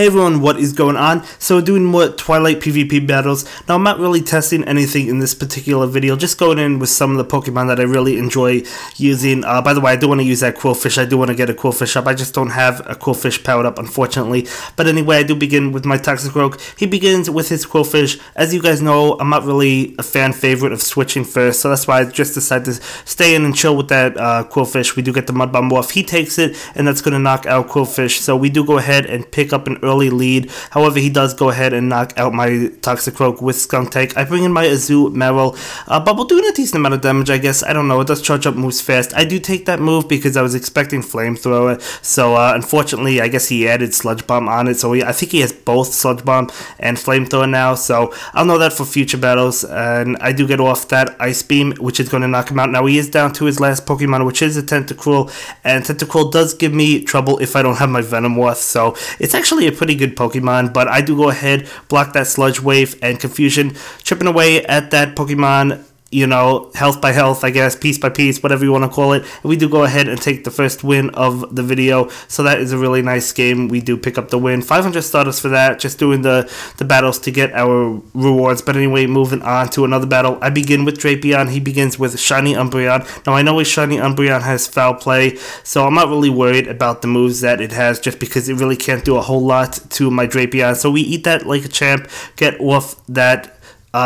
Hey everyone, what is going on? So we're doing more Twilight PvP battles. Now I'm not really testing anything in this particular video, just going in with some of the Pokemon that I really enjoy using. By the way, I do want to use that Quillfish. I do want to get a Quillfish up. I just don't have a Quillfish powered up, unfortunately. But anyway, I do begin with my Toxicroak. He begins with his Quillfish. As you guys know, I'm not really a fan favorite of switching first, so that's why I just decided to stay in and chill with that Quillfish. We do get the Mud Bomb off. He takes it, and that's going to knock out Quillfish. So we do go ahead and pick up an early lead. However, he does go ahead and knock out my Toxicroak with Skunk Tank. I bring in my Azu Meryl. Bubble doing a decent amount of damage, I guess. I don't know. It does charge up moves fast. I do take that move because I was expecting Flamethrower. So, unfortunately, I guess he added Sludge Bomb on it. So, I think he has both Sludge Bomb and Flamethrower now. So, I'll know that for future battles. And I do get off that Ice Beam, which is going to knock him out. Now, he is down to his last Pokemon, which is a Tentacruel. And Tentacruel does give me trouble if I don't have my Venomoth. So, it's actually a pretty good Pokemon, but I do go ahead, block that Sludge Wave and Confusion, chipping away at that Pokemon, you know, health by health, I guess, piece by piece, whatever you want to call it. And we do go ahead and take the first win of the video, so that is a really nice game. We do pick up the win. 500 starters for that, just doing the battles to get our rewards. But anyway, moving on to another battle. I begin with Drapion. He begins with Shiny Umbreon. Now, I know his Shiny Umbreon has Foul Play, so I'm not really worried about the moves that it has, just because it really can't do a whole lot to my Drapion. So we eat that like a champ, get off that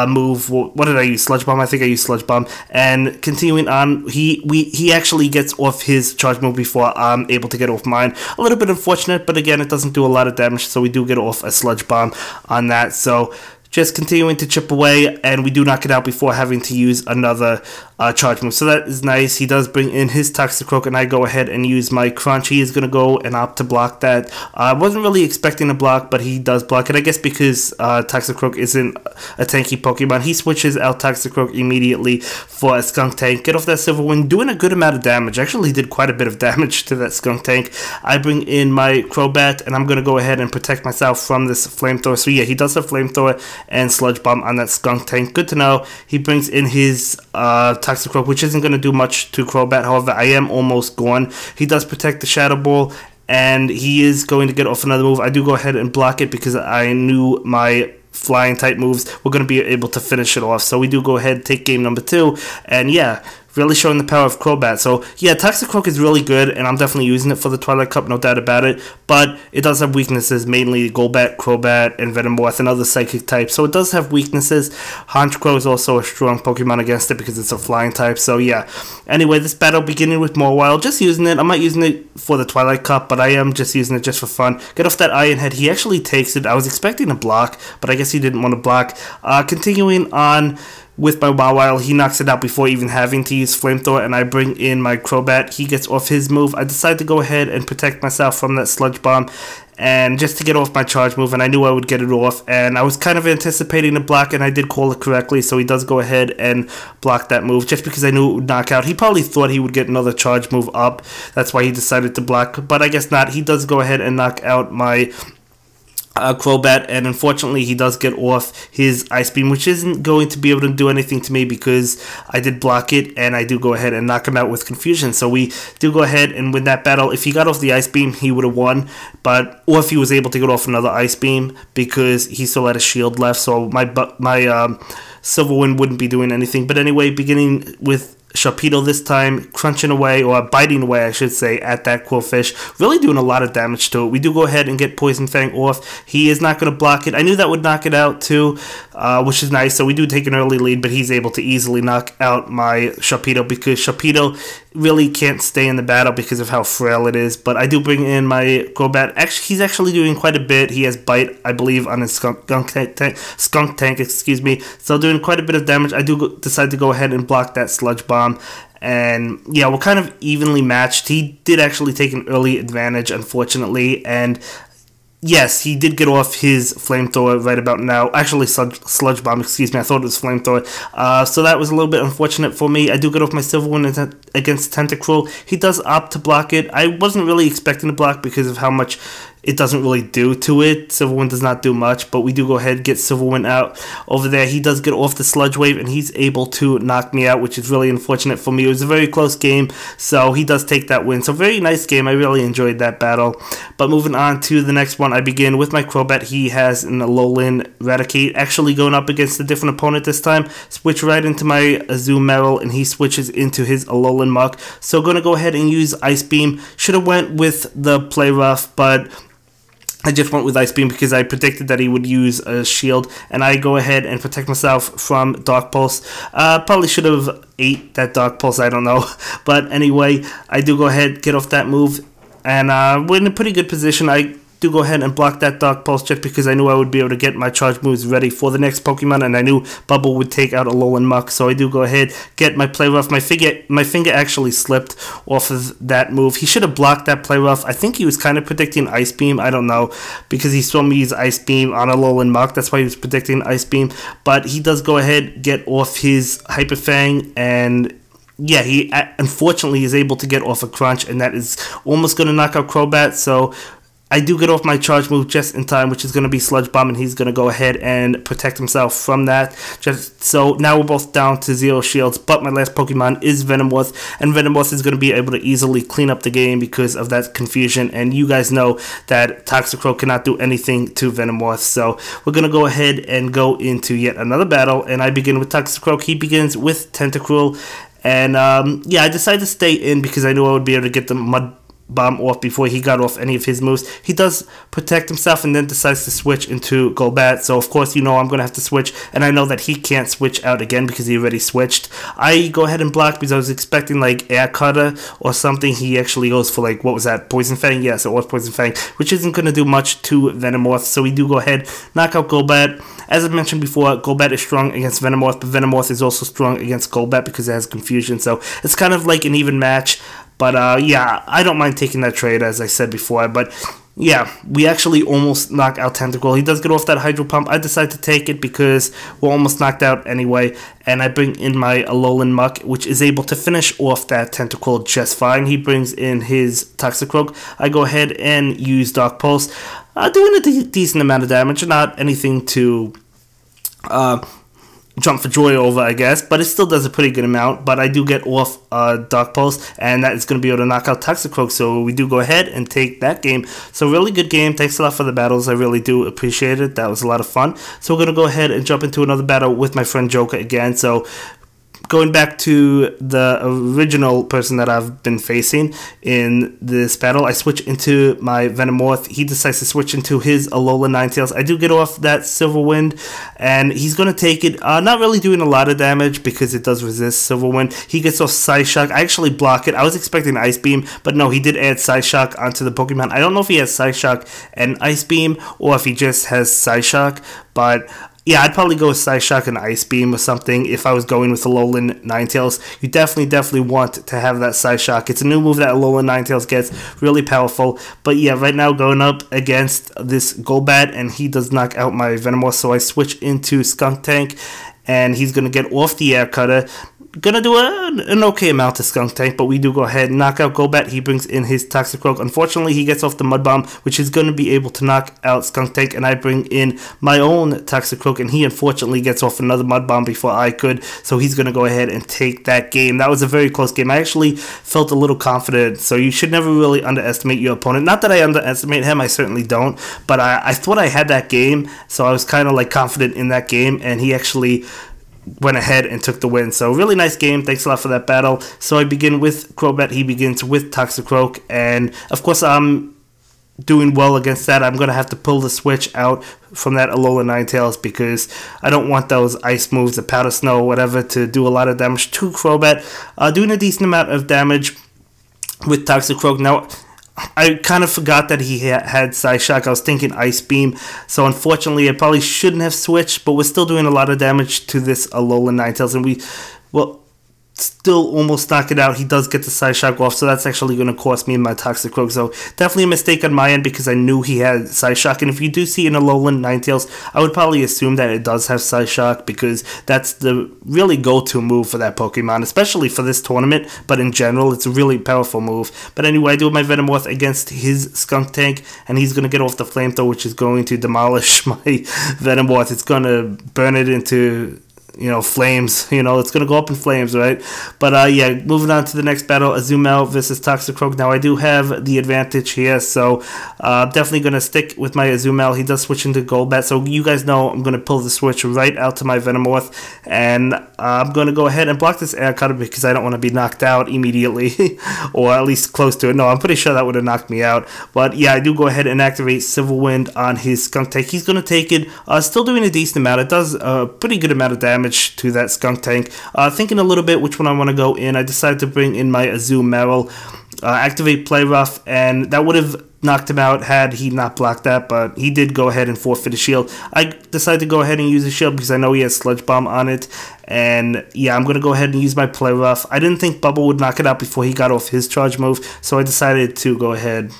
move. What did I use? Sludge Bomb? I think I used Sludge Bomb. And continuing on, he actually gets off his charge move before I'm able to get off mine. A little bit unfortunate, but again, it doesn't do a lot of damage, so we do get off a Sludge Bomb on that. So just continuing to chip away, and we do knock it out before having to use another charge move. So that is nice. He does bring in his Toxicroak, and I go ahead and use my Crunch. He is going to go and opt to block that. I wasn't really expecting a block, but he does block it. I guess because Toxicroak isn't a tanky Pokemon, he switches out Toxicroak immediately for a Skunk Tank. Get off that Silverwind, doing a good amount of damage. Actually did quite a bit of damage to that Skunk Tank. I bring in my Crobat, and I'm going to go ahead and protect myself from this Flamethrower. So yeah, he does have Flamethrower and Sludge Bomb on that Skunk Tank. Good to know. He brings in his Toxicroak, which isn't going to do much to Crobat. However, I am almost gone. He does protect the Shadow Ball, and he is going to get off another move. I do go ahead and block it because I knew my flying type moves were going to be able to finish it off. So we do go ahead and take game number 2, and yeah, really showing the power of Crobat. So yeah, Toxicroak is really good, and I'm definitely using it for the Twilight Cup, no doubt about it. But it does have weaknesses, mainly Golbat, Crobat, and Venomoth, and other psychic types. So it does have weaknesses. Honchkrow is also a strong Pokemon against it because it's a flying type. So yeah. Anyway, this battle beginning with Mawile, just using it. I'm not using it for the Twilight Cup, but I am just using it just for fun. Get off that Iron Head. He actually takes it. I was expecting a block, but I guess he didn't want to block. Continuing on with my Mawile, he knocks it out before even having to use Flamethrower, and I bring in my Crobat. He gets off his move. I decide to go ahead and protect myself from that Sludge Bomb, and just to get off my charge move, and I knew I would get it off, and I was kind of anticipating a block, and I did call it correctly, so he does go ahead and block that move, just because I knew it would knock out. He probably thought he would get another charge move up, that's why he decided to block, but I guess not. He does go ahead and knock out my Crobat, and unfortunately he does get off his Ice Beam, which isn't going to be able to do anything to me because I did block it, and I do go ahead and knock him out with Confusion. So we do go ahead and win that battle. If he got off the Ice Beam, he would have won, or if he was able to get off another Ice Beam, because he still had a shield left, so my Silverwind wouldn't be doing anything. But anyway, beginning with Sharpedo this time, crunching away, or biting away, I should say, at that Quillfish. Really doing a lot of damage to it. We do go ahead and get Poison Fang off. He is not going to block it. I knew that would knock it out too, which is nice. So we do take an early lead, but he's able to easily knock out my Sharpedo, because Sharpedo really can't stay in the battle because of how frail it is. But I do bring in my Crobat. Actually, he's actually doing quite a bit. He has Bite, I believe, on his Skunk Tank, excuse me. So doing quite a bit of damage. I do decide to go ahead and block that Sludge Bomb. And yeah, we're kind of evenly matched. He did actually take an early advantage, unfortunately, and yes, he did get off his Flamethrower right about now. Actually, Sludge Bomb, excuse me. I thought it was Flamethrower. So that was a little bit unfortunate for me. I do get off my Silverwind against Tentacruel. He does opt to block it. I wasn't really expecting to block because of how much it doesn't really do to it. Silver Wind does not do much, but we do go ahead and get Silver Wind out over there. He does get off the Sludge Wave, and he's able to knock me out, which is really unfortunate for me. It was a very close game, so he does take that win. So very nice game. I really enjoyed that battle. But moving on to the next one, I begin with my Crobat. He has an Alolan Raticate, actually going up against a different opponent this time. Switch right into my Azumarill, and he switches into his Alolan Muck. So going to go ahead and use Ice Beam. Should have went with the Play Rough, but I just went with Ice Beam because I predicted that he would use a shield, and I go ahead and protect myself from Dark Pulse. Probably should have ate that Dark Pulse, I don't know. But anyway, I do go ahead, get off that move, and we're in a pretty good position. I do go ahead and block that Dark Pulse just because I knew I would be able to get my charge moves ready for the next Pokemon, and I knew Bubble would take out Alolan Muck. So I do go ahead, get my Play Rough. My finger actually slipped off of that move. He should have blocked that Play Rough. I think he was kind of predicting Ice Beam. I don't know, because he saw me use Ice Beam on Alolan Muck. That's why he was predicting Ice Beam. But he does go ahead, get off his Hyper Fang, and yeah, he unfortunately is able to get off a Crunch, and that is almost going to knock out Crobat. So I do get off my charge move just in time, which is going to be Sludge Bomb, and he's going to go ahead and protect himself from that. Just so now we're both down to 0 shields, but my last Pokemon is Venomoth, and Venomoth is going to be able to easily clean up the game because of that confusion, and you guys know that Toxicroak cannot do anything to Venomoth. So we're going to go ahead and go into yet another battle, and I begin with Toxicroak. He begins with Tentacruel, and yeah, I decided to stay in because I knew I would be able to get the Mud Bomb off before he got off any of his moves. He does protect himself and then decides to switch into Golbat. So of course, you know, I'm going to have to switch, and I know that he can't switch out again because he already switched. I go ahead and block because I was expecting like Air Cutter or something. He actually goes for like, what was that, Poison Fang? Yes, it was Poison Fang, which isn't going to do much to Venomoth. So we do go ahead, knock out Golbat. As I mentioned before, Golbat is strong against Venomoth, but Venomoth is also strong against Golbat because it has confusion. So it's kind of like an even match. But yeah, I don't mind taking that trade, as I said before. But yeah, we actually almost knock out Tentacruel. He does get off that Hydro Pump. I decide to take it because we're almost knocked out anyway. And I bring in my Alolan Muck, which is able to finish off that Tentacruel just fine. He brings in his Toxicroak. I go ahead and use Dark Pulse, doing a decent amount of damage. Not anything to jump for joy over, I guess, but it still does a pretty good amount. But I do get off Dark Pulse, and that is going to be able to knock out Toxicroak, so we do go ahead and take that game. So really good game. Thanks a lot for the battles. I really do appreciate it. That was a lot of fun. So we're going to go ahead and jump into another battle with my friend Joker again. So going back to the original person that I've been facing in this battle, I switch into my Venomoth. He decides to switch into his Alolan Ninetales. I do get off that Silver Wind, and he's going to take it. Not really doing a lot of damage because it does resist Silver Wind. He gets off Psyshock. I actually block it. I was expecting Ice Beam, but no, he did add Psyshock onto the Pokemon. I don't know if he has Psyshock and Ice Beam, or if he just has Psyshock, but yeah, I'd probably go with Psyshock and Ice Beam or something if I was going with Alolan Ninetales. You definitely want to have that Psyshock. It's a new move that Alolan Ninetales gets, really powerful. But yeah, right now going up against this Golbat, and he does knock out my Venomoth, so I switch into Skunk Tank, and he's going to get off the Air Cutter. Gonna do an okay amount to Skunk Tank, but we do go ahead and knock out Golbat. He brings in his Toxicroak. Unfortunately, he gets off the Mud Bomb, which is going to be able to knock out Skunk Tank, and I bring in my own Toxicroak, and he unfortunately gets off another Mud Bomb before I could, so he's going to go ahead and take that game. That was a very close game. I actually felt a little confident, so you should never really underestimate your opponent. Not that I underestimate him, I certainly don't, but I thought I had that game, so I was kind of like confident in that game, and he actually went ahead and took the win. So really nice game. Thanks a lot for that battle. So I begin with Crobat. He begins with Toxicroak, and of course I'm doing well against that. I'm going to have to pull the switch out from that Alolan Ninetales because I don't want those ice moves, the Powder Snow, whatever, to do a lot of damage to Crobat. Doing a decent amount of damage with Toxicroak. Now, I kind of forgot that he had Psyshock. I was thinking Ice Beam. So unfortunately, I probably shouldn't have switched, but we're still doing a lot of damage to this Alolan Ninetales. And still almost knock it out. He does get the Psyshock off, so that's actually going to cost me my Toxicroak. So definitely a mistake on my end because I knew he had Psyshock. And if you do see an Alolan Ninetales, I would probably assume that it does have Psyshock because that's the really go-to move for that Pokemon, especially for this tournament. But in general, it's a really powerful move. But anyway, I do my Venomoth against his Skunk Tank, and he's going to get off the Flamethrower, which is going to demolish my Venomoth. It's going to burn it into, you know, flames. You know, it's gonna go up in flames, right? But yeah, moving on to the next battle, Azumarill versus Toxicroak. Now I do have the advantage here, so definitely gonna stick with my Azumarill. He does switch into Golbat, so you guys know I'm gonna pull the switch right out to my Venomoth, and I'm gonna go ahead and block this Air Cutter because I don't want to be knocked out immediately, or at least close to it. No, I'm pretty sure that would have knocked me out. But yeah, I do go ahead and activate Civil Wind on his Skunk Tank. He's gonna take it, still doing a decent amount. It does a pretty good amount of damage to that Skunk Tank. Thinking a little bit which one I want to go in, I decided to bring in my Azumarill, activate Play Rough, and that would have knocked him out had he not blocked that, but he did go ahead and forfeit a shield. I decided to go ahead and use a shield because I know he has Sludge Bomb on it, and yeah, I'm going to go ahead and use my Play Rough. I didn't think Bubble would knock it out before he got off his charge move, so I decided to go ahead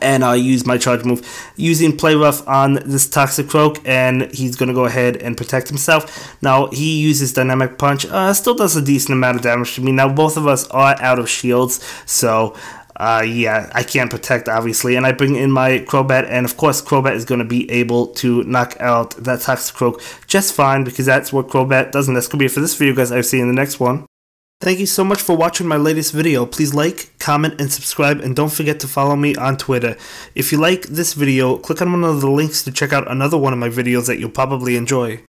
and use my charge move using Play Rough on this Toxicroak, and he's going to go ahead and protect himself. Now he uses Dynamic Punch, still does a decent amount of damage to me. Now both of us are out of shields, so yeah, I can't protect obviously, and I bring in my Crobat, and of course Crobat is going to be able to knock out that Toxicroak just fine because that's what Crobat does. And that's going to be it for this video, guys. I'll see you in the next one. Thank you so much for watching my latest video. Please like, comment, and subscribe, and don't forget to follow me on Twitter. If you like this video, click on one of the links to check out another one of my videos that you'll probably enjoy.